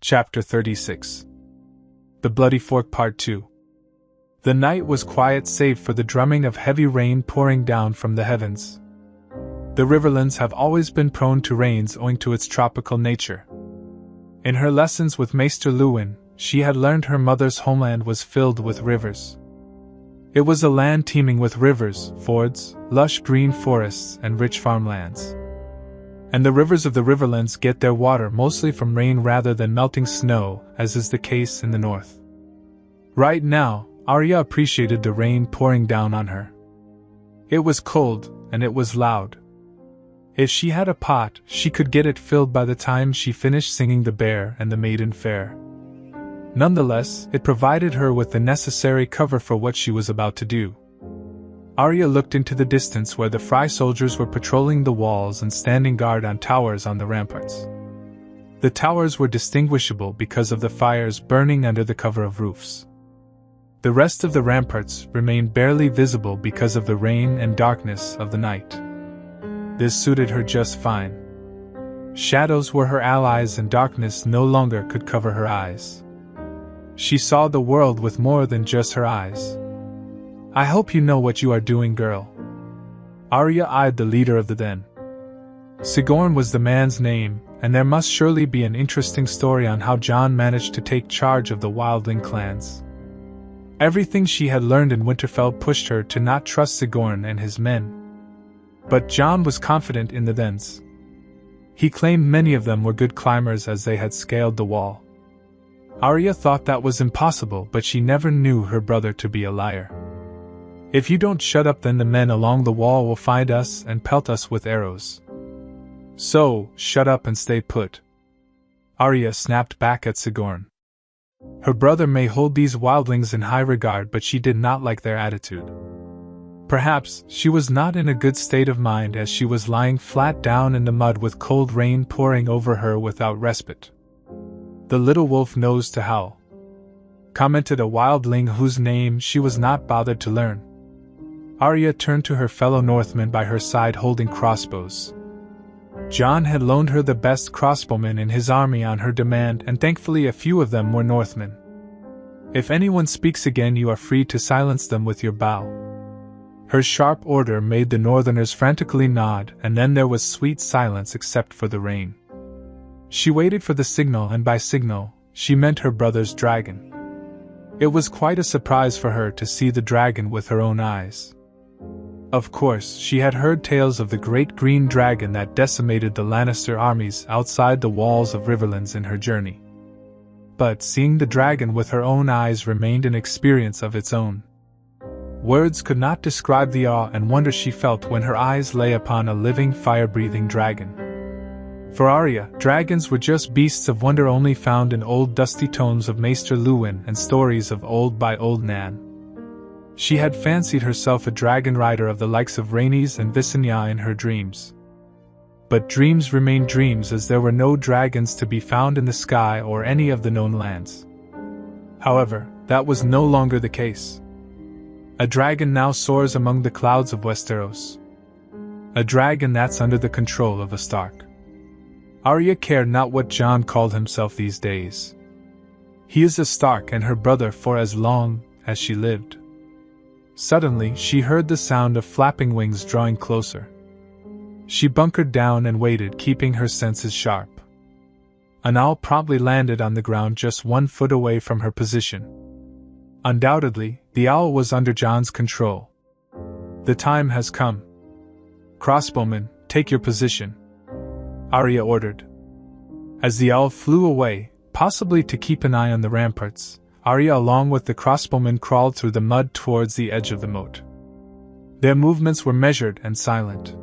Chapter 36. The Bloody Fork Part 2. The night was quiet save for the drumming of heavy rain pouring down from the heavens. The Riverlands have always been prone to rains owing to its tropical nature. In her lessons with Maester Luwin, she had learned her mother's homeland was filled with rivers. It was a land teeming with rivers, fords, lush green forests, and rich farmlands. And the rivers of the Riverlands get their water mostly from rain rather than melting snow, as is the case in the north. Right now, Arya appreciated the rain pouring down on her. It was cold, and it was loud. If she had a pot, she could get it filled by the time she finished singing the Bear and the Maiden Fair. Nonetheless, it provided her with the necessary cover for what she was about to do. Arya looked into the distance where the Frey soldiers were patrolling the walls and standing guard on towers on the ramparts. The towers were distinguishable because of the fires burning under the cover of roofs. The rest of the ramparts remained barely visible because of the rain and darkness of the night. This suited her just fine. Shadows were her allies and darkness no longer could cover her eyes. She saw the world with more than just her eyes. "I hope you know what you are doing, girl." Arya eyed the leader of the den. Sigorn was the man's name, and there must surely be an interesting story on how Jon managed to take charge of the wildling clans. Everything she had learned in Winterfell pushed her to not trust Sigorn and his men. But Jon was confident in the Dens. He claimed many of them were good climbers as they had scaled the wall. Arya thought that was impossible, but she never knew her brother to be a liar. "If you don't shut up, then the men along the wall will find us and pelt us with arrows. So, shut up and stay put." Arya snapped back at Sigorn. Her brother may hold these wildlings in high regard, but she did not like their attitude. Perhaps she was not in a good state of mind as she was lying flat down in the mud with cold rain pouring over her without respite. "The little wolf knows to howl," commented a wildling whose name she was not bothered to learn. Arya turned to her fellow Northmen by her side holding crossbows. Jon had loaned her the best crossbowmen in his army on her demand, and thankfully a few of them were Northmen. "If anyone speaks again, you are free to silence them with your bow." Her sharp order made the Northerners frantically nod, and then there was sweet silence except for the rain. She waited for the signal, and by signal, she meant her brother's dragon. It was quite a surprise for her to see the dragon with her own eyes. Of course, she had heard tales of the great green dragon that decimated the Lannister armies outside the walls of Riverlands in her journey. But seeing the dragon with her own eyes remained an experience of its own. Words could not describe the awe and wonder she felt when her eyes lay upon a living, fire-breathing dragon. For Arya, dragons were just beasts of wonder only found in old dusty tomes of Maester Luwin and stories of old by old Nan. She had fancied herself a dragon rider of the likes of Rhaenys and Visenya in her dreams. But dreams remained dreams, as there were no dragons to be found in the sky or any of the known lands. However, that was no longer the case. A dragon now soars among the clouds of Westeros. A dragon that's under the control of a Stark. Arya cared not what Jon called himself these days. He is a Stark and her brother for as long as she lived. Suddenly, she heard the sound of flapping wings drawing closer. She bunkered down and waited, keeping her senses sharp. An owl promptly landed on the ground just 1 foot away from her position. Undoubtedly, the owl was under Jon's control. "The time has come. Crossbowmen, take your position," Arya ordered. As the owl flew away, possibly to keep an eye on the ramparts, Arya along with the crossbowmen crawled through the mud towards the edge of the moat. Their movements were measured and silent.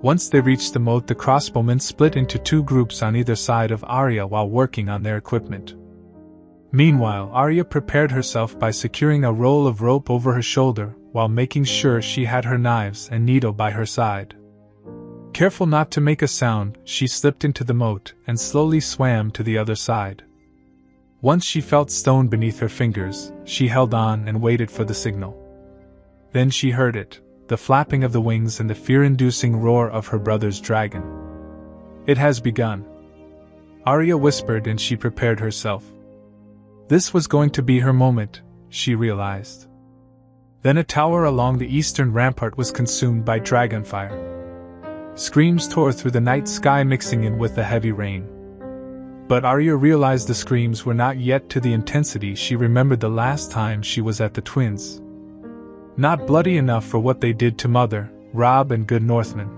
Once they reached the moat, the crossbowmen split into 2 groups on either side of Arya while working on their equipment. Meanwhile, Arya prepared herself by securing a roll of rope over her shoulder while making sure she had her knives and needle by her side. Careful not to make a sound, she slipped into the moat and slowly swam to the other side. Once she felt stone beneath her fingers, she held on and waited for the signal. Then she heard it, the flapping of the wings and the fear-inducing roar of her brother's dragon. "It has begun." Arya whispered, and she prepared herself. This was going to be her moment, she realized. Then a tower along the eastern rampart was consumed by dragonfire. Screams tore through the night sky, mixing in with the heavy rain. But Arya realized the screams were not yet to the intensity she remembered the last time she was at the twins. Not bloody enough for what they did to Mother, Robb, and Good Northman,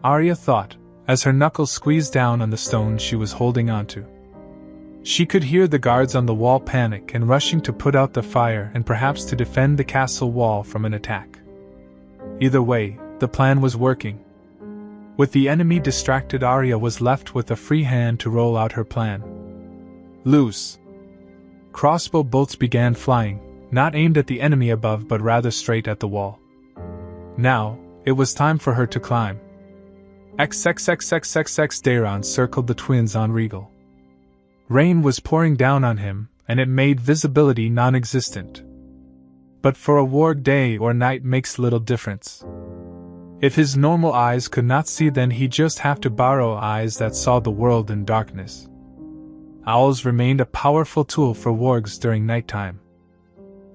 Arya thought, as her knuckles squeezed down on the stone she was holding onto. She could hear the guards on the wall panic and rushing to put out the fire and perhaps to defend the castle wall from an attack. Either way, the plan was working. With the enemy distracted, Arya was left with a free hand to roll out her plan. Loose. Crossbow bolts began flying, not aimed at the enemy above but rather straight at the wall. Now, it was time for her to climb. XXXXXX Daeron circled the twins on Regal. Rain was pouring down on him, and it made visibility non-existent. But for a warg, day or night makes little difference. If his normal eyes could not see, then he'd just have to borrow eyes that saw the world in darkness. Owls remained a powerful tool for wargs during nighttime.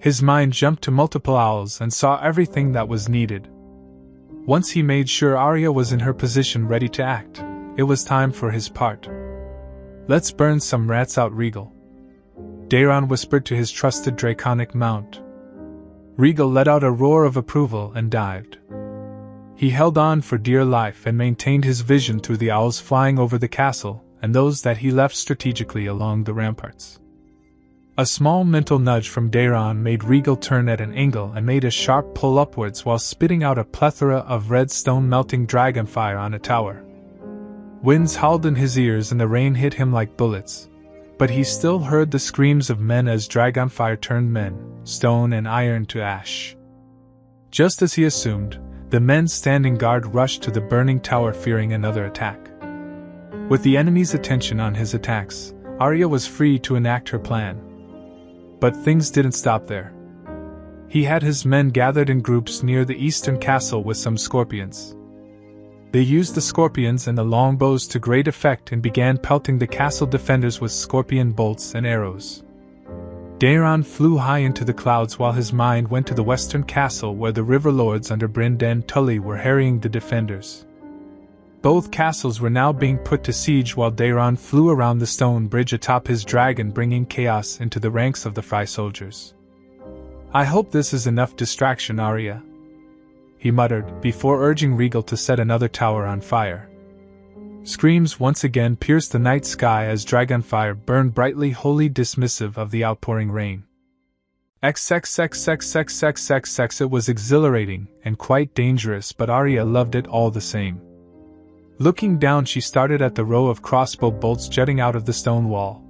His mind jumped to multiple owls and saw everything that was needed. Once he made sure Arya was in her position ready to act, it was time for his part. Let's burn some rats out, Regal. Daeron whispered to his trusted draconic mount. Regal let out a roar of approval and dived. He held on for dear life and maintained his vision through the owls flying over the castle and those that he left strategically along the ramparts. A small mental nudge from Daeron made Regal turn at an angle and made a sharp pull upwards while spitting out a plethora of red stone melting dragonfire on a tower. Winds howled in his ears and the rain hit him like bullets, but he still heard the screams of men as dragonfire turned men, stone and iron to ash. Just as he assumed, the men standing guard rushed to the burning tower fearing another attack. With the enemy's attention on his attacks, Arya was free to enact her plan. But things didn't stop there. He had his men gathered in groups near the eastern castle with some scorpions. They used the scorpions and the longbows to great effect and began pelting the castle defenders with scorpion bolts and arrows. Daeron flew high into the clouds while his mind went to the western castle where the river lords under Brynden Tully were harrying the defenders. Both castles were now being put to siege while Daeron flew around the stone bridge atop his dragon, bringing chaos into the ranks of the Frey soldiers. I hope this is enough distraction, Arya, he muttered, before urging Regal to set another tower on fire. Screams once again pierced the night sky as dragonfire burned brightly, wholly dismissive of the outpouring rain. XXXXXXXX. It was exhilarating and quite dangerous, but Arya loved it all the same. Looking down, she started at the row of crossbow bolts jutting out of the stone wall.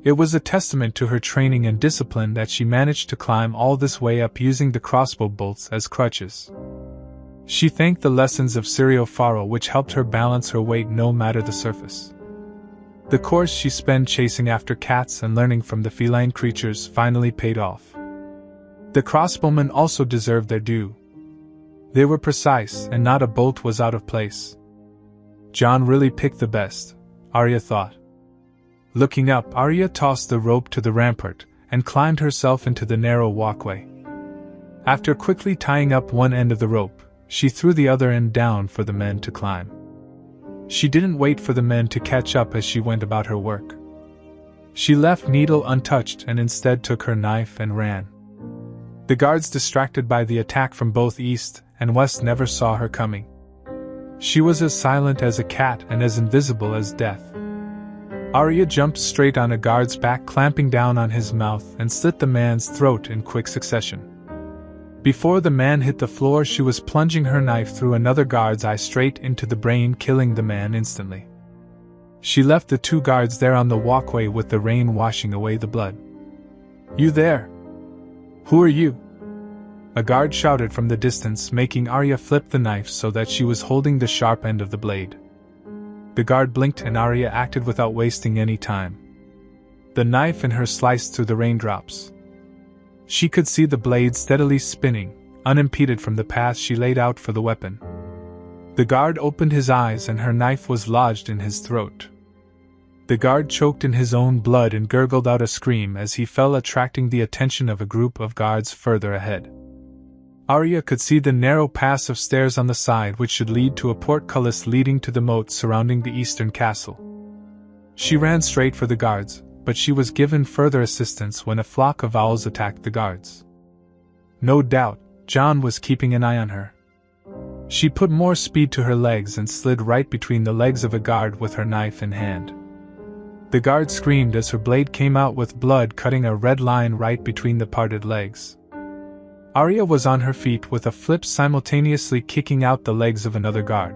It was a testament to her training and discipline that she managed to climb all this way up using the crossbow bolts as crutches. She thanked the lessons of Sirio Faro, which helped her balance her weight no matter the surface. The course she spent chasing after cats and learning from the feline creatures finally paid off. The crossbowmen also deserved their due. They were precise, and not a bolt was out of place. John really picked the best, Arya thought. Looking up, Arya tossed the rope to the rampart and climbed herself into the narrow walkway. After quickly tying up one end of the rope, she threw the other end down for the men to climb. She didn't wait for the men to catch up as she went about her work. She left Needle untouched and instead took her knife and ran. The guards, distracted by the attack from both east and west, never saw her coming. She was as silent as a cat and as invisible as death. Arya jumped straight on a guard's back, clamping down on his mouth, and slit the man's throat in quick succession. Before the man hit the floor, she was plunging her knife through another guard's eye straight into the brain, killing the man instantly. She left the two guards there on the walkway with the rain washing away the blood. "You there? Who are you?" a guard shouted from the distance, making Arya flip the knife so that she was holding the sharp end of the blade. The guard blinked and Arya acted without wasting any time. The knife in her sliced through the raindrops. She could see the blade steadily spinning, unimpeded from the path she laid out for the weapon. The guard opened his eyes and her knife was lodged in his throat. The guard choked in his own blood and gurgled out a scream as he fell, attracting the attention of a group of guards further ahead. Arya could see the narrow pass of stairs on the side which should lead to a portcullis leading to the moat surrounding the eastern castle. She ran straight for the guards, but she was given further assistance when a flock of owls attacked the guards. No doubt, Jon was keeping an eye on her. She put more speed to her legs and slid right between the legs of a guard with her knife in hand. The guard screamed as her blade came out with blood cutting a red line right between the parted legs. Arya was on her feet with a flip, simultaneously kicking out the legs of another guard.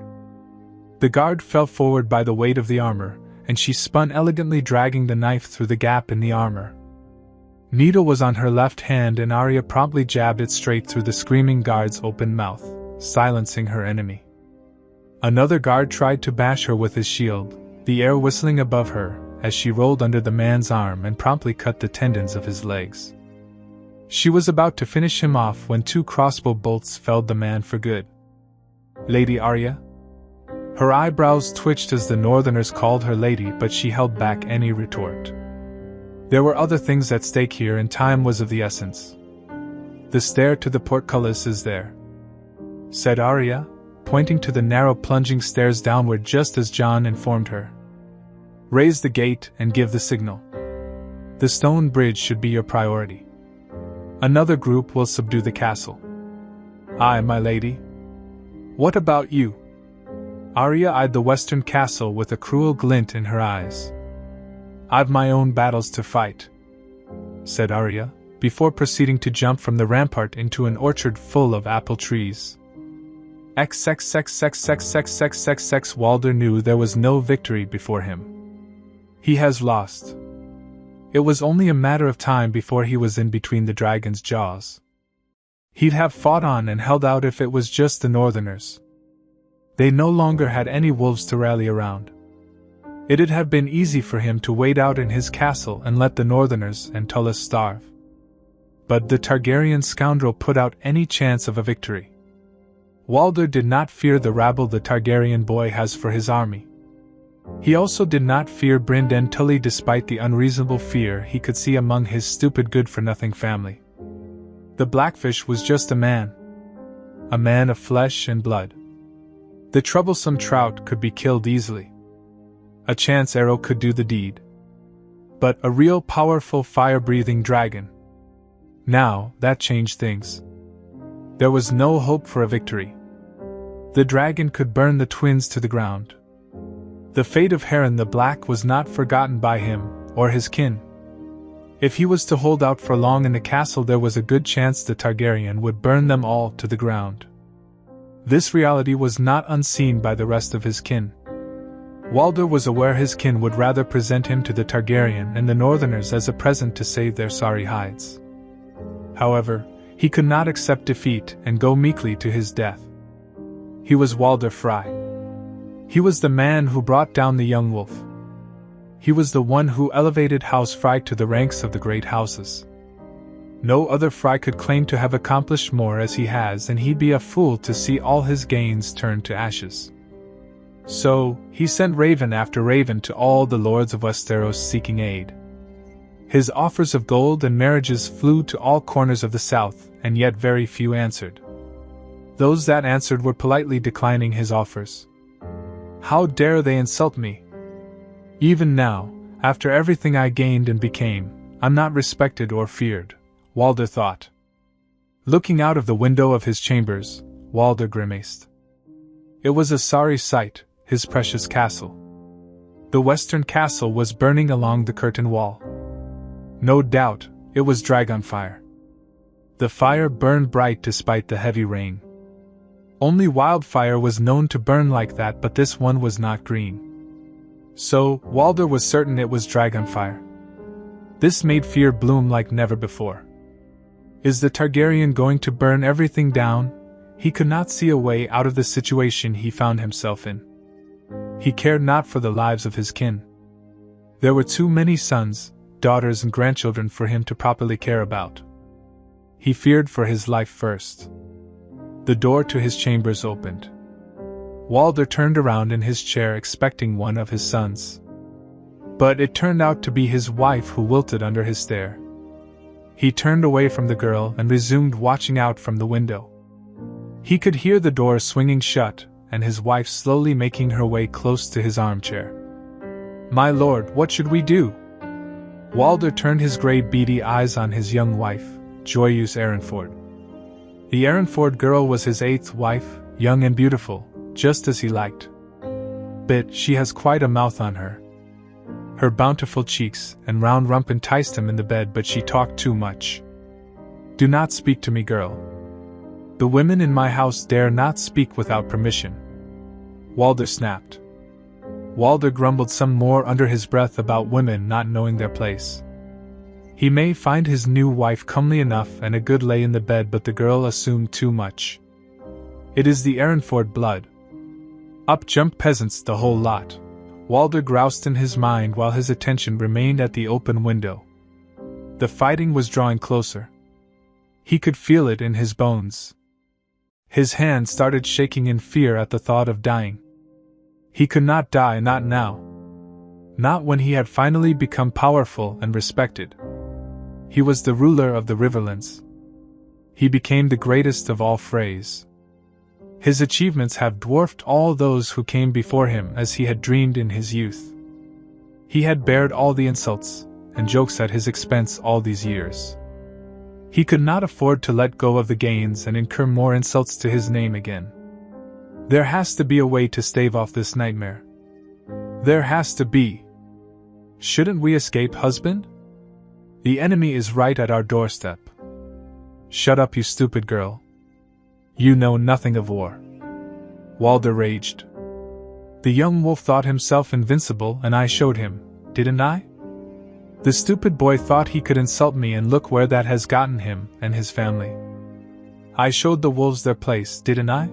The guard fell forward by the weight of the armor, and she spun elegantly, dragging the knife through the gap in the armor. Needle was on her left hand and Arya promptly jabbed it straight through the screaming guard's open mouth, silencing her enemy. Another guard tried to bash her with his shield, the air whistling above her, as she rolled under the man's arm and promptly cut the tendons of his legs. She was about to finish him off when 2 crossbow bolts felled the man for good. "Lady Arya?" Her eyebrows twitched as the Northerners called her lady, but she held back any retort. There were other things at stake here and time was of the essence. "The stair to the portcullis is there," said Arya, pointing to the narrow plunging stairs downward just as Jon informed her. "Raise the gate and give the signal. The stone bridge should be your priority. Another group will subdue the castle." "Aye, my lady. What about you?" Arya eyed the western castle with a cruel glint in her eyes. "I've my own battles to fight," said Arya, before proceeding to jump from the rampart into an orchard full of apple trees. XXXXXXXXX Walder knew there was no victory before him. He has lost. It was only a matter of time before he was in between the dragon's jaws. He'd have fought on and held out if it was just the Northerners. They no longer had any wolves to rally around. It'd have been easy for him to wait out in his castle and let the Northerners and Tullus starve. But the Targaryen scoundrel put out any chance of a victory. Walder did not fear the rabble the Targaryen boy has for his army. He also did not fear Brynden Tully despite the unreasonable fear he could see among his stupid good-for-nothing family. The Blackfish was just a man of flesh and blood. The troublesome trout could be killed easily. A chance arrow could do the deed. But a real powerful fire-breathing dragon. Now, that changed things. There was no hope for a victory. The dragon could burn the twins to the ground. The fate of Harren the Black was not forgotten by him, or his kin. If he was to hold out for long in the castle, there was a good chance the Targaryen would burn them all to the ground. This reality was not unseen by the rest of his kin. Walder was aware his kin would rather present him to the Targaryen and the Northerners as a present to save their sorry hides. However, he could not accept defeat and go meekly to his death. He was Walder Frey. He was the man who brought down the young wolf. He was the one who elevated House Frey to the ranks of the great houses. No other Frey could claim to have accomplished more as he has, and he'd be a fool to see all his gains turned to ashes. So, he sent raven after raven to all the lords of Westeros seeking aid. His offers of gold and marriages flew to all corners of the south, and yet very few answered. Those that answered were politely declining his offers. How dare they insult me? Even now, after everything I gained and became, I'm not respected or feared, Walder thought. Looking out of the window of his chambers, Walder grimaced. It was a sorry sight, his precious castle. The western castle was burning along the curtain wall. No doubt, it was dragonfire. The fire burned bright despite the heavy rain. Only wildfire was known to burn like that, but this one was not green. So, Walder was certain it was dragonfire. This made fear bloom like never before. Is the Targaryen going to burn everything down? He could not see a way out of the situation he found himself in. He cared not for the lives of his kin. There were too many sons, daughters and grandchildren for him to properly care about. He feared for his life first. The door to his chambers opened. Walder turned around in his chair expecting one of his sons. But it turned out to be his wife who wilted under his stare. He turned away from the girl and resumed watching out from the window. He could hear the door swinging shut, and his wife slowly making her way close to his armchair. "My lord, what should we do?" Walder turned his grey beady eyes on his young wife, Joyeuse Erenford. The Erenford girl was his 8th wife, young and beautiful, just as he liked. But she has quite a mouth on her. Her bountiful cheeks and round rump enticed him in the bed, but she talked too much. "Do not speak to me, girl. The women in my house dare not speak without permission." Walder snapped. Walder grumbled some more under his breath about women not knowing their place. He may find his new wife comely enough and a good lay in the bed, but the girl assumed too much. It is the Erenford blood. Up jumped peasants, the whole lot. Walder groused in his mind while his attention remained at the open window. The fighting was drawing closer. He could feel it in his bones. His hand started shaking in fear at the thought of dying. He could not die, not now. Not when he had finally become powerful and respected. He was the ruler of the Riverlands. He became the greatest of all Freys. His achievements have dwarfed all those who came before him as he had dreamed in his youth. He had bared all the insults and jokes at his expense all these years. He could not afford to let go of the gains and incur more insults to his name again. There has to be a way to stave off this nightmare. There has to be. Shouldn't we escape, husband? The enemy is right at our doorstep. Shut up, you stupid girl. You know nothing of war. Walder raged. The young wolf thought himself invincible, and I showed him, didn't I? The stupid boy thought he could insult me, and look where that has gotten him and his family. I showed the wolves their place, didn't I?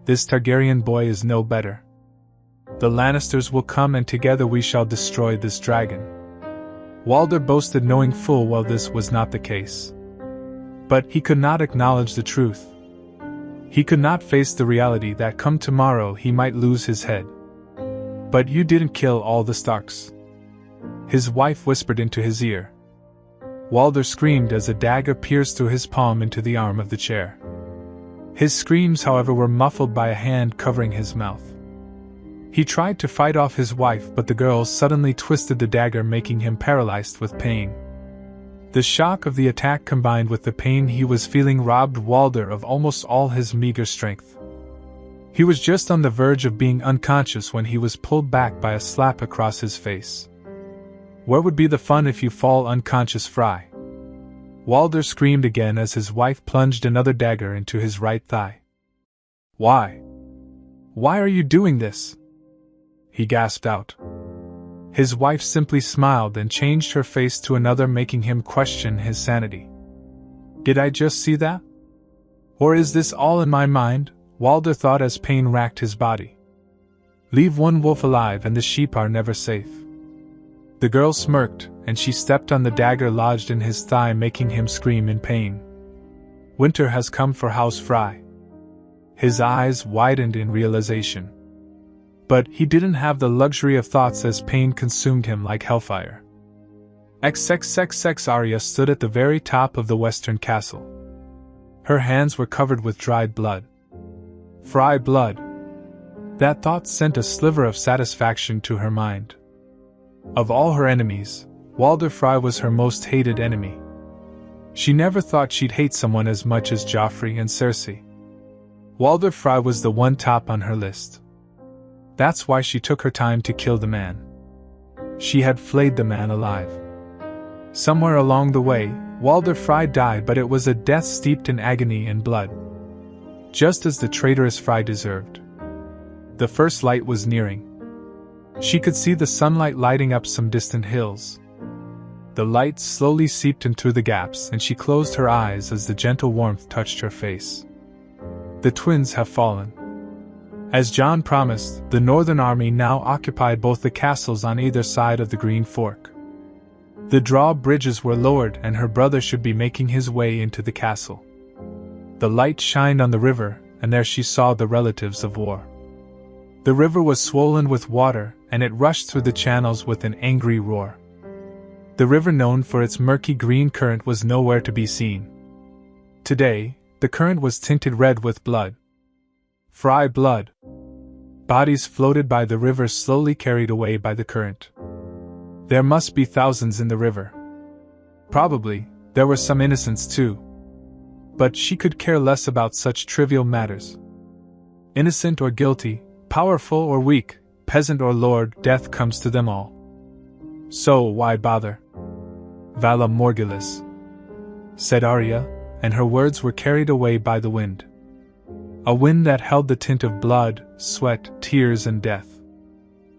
This Targaryen boy is no better. The Lannisters will come, and together we shall destroy this dragon. Walder boasted, knowing full well this was not the case. But he could not acknowledge the truth. He could not face the reality that come tomorrow he might lose his head. "But you didn't kill all the Starks," his wife whispered into his ear. Walder screamed as a dagger pierced through his palm into the arm of the chair. His screams, however, were muffled by a hand covering his mouth. He tried to fight off his wife, but the girl suddenly twisted the dagger, making him paralyzed with pain. The shock of the attack combined with the pain he was feeling robbed Walder of almost all his meager strength. He was just on the verge of being unconscious when he was pulled back by a slap across his face. "Where would be the fun if you fall unconscious, Fry?" Walder screamed again as his wife plunged another dagger into his right thigh. "Why? Why are you doing this?" he gasped out. His wife simply smiled and changed her face to another, making him question his sanity. "Did I just see that? Or is this all in my mind?" Walder thought as pain racked his body. "Leave one wolf alive and the sheep are never safe." The girl smirked, and she stepped on the dagger lodged in his thigh, making him scream in pain. "Winter has come for House Fry." His eyes widened in realization. But he didn't have the luxury of thoughts as pain consumed him like hellfire. XXXX Arya stood at the very top of the western castle. Her hands were covered with dried blood. Fry blood. That thought sent a sliver of satisfaction to her mind. Of all her enemies, Walder Fry was her most hated enemy. She never thought she'd hate someone as much as Joffrey and Cersei. Walder Fry was the one top on her list. That's why she took her time to kill the man. She had flayed the man alive. Somewhere along the way, Walder Fry died, but it was a death steeped in agony and blood. Just as the traitorous Fry deserved. The first light was nearing. She could see the sunlight lighting up some distant hills. The light slowly seeped in through the gaps, and she closed her eyes as the gentle warmth touched her face. The twins have fallen. As Jon promised, the Northern Army now occupied both the castles on either side of the Green Fork. The drawbridges were lowered, and her brother should be making his way into the castle. The light shined on the river, and there she saw the relatives of war. The river was swollen with water, and it rushed through the channels with an angry roar. The river known for its murky green current was nowhere to be seen. Today, the current was tinted red with blood. Fry blood. Bodies floated by the river, slowly carried away by the current. There must be thousands in the river. Probably, there were some innocents too. But she could care less about such trivial matters. Innocent or guilty, powerful or weak, peasant or lord, death comes to them all. So why bother? Vala Morghulis, said Arya, and her words were carried away by the wind. A wind that held the tint of blood, sweat, tears, and death.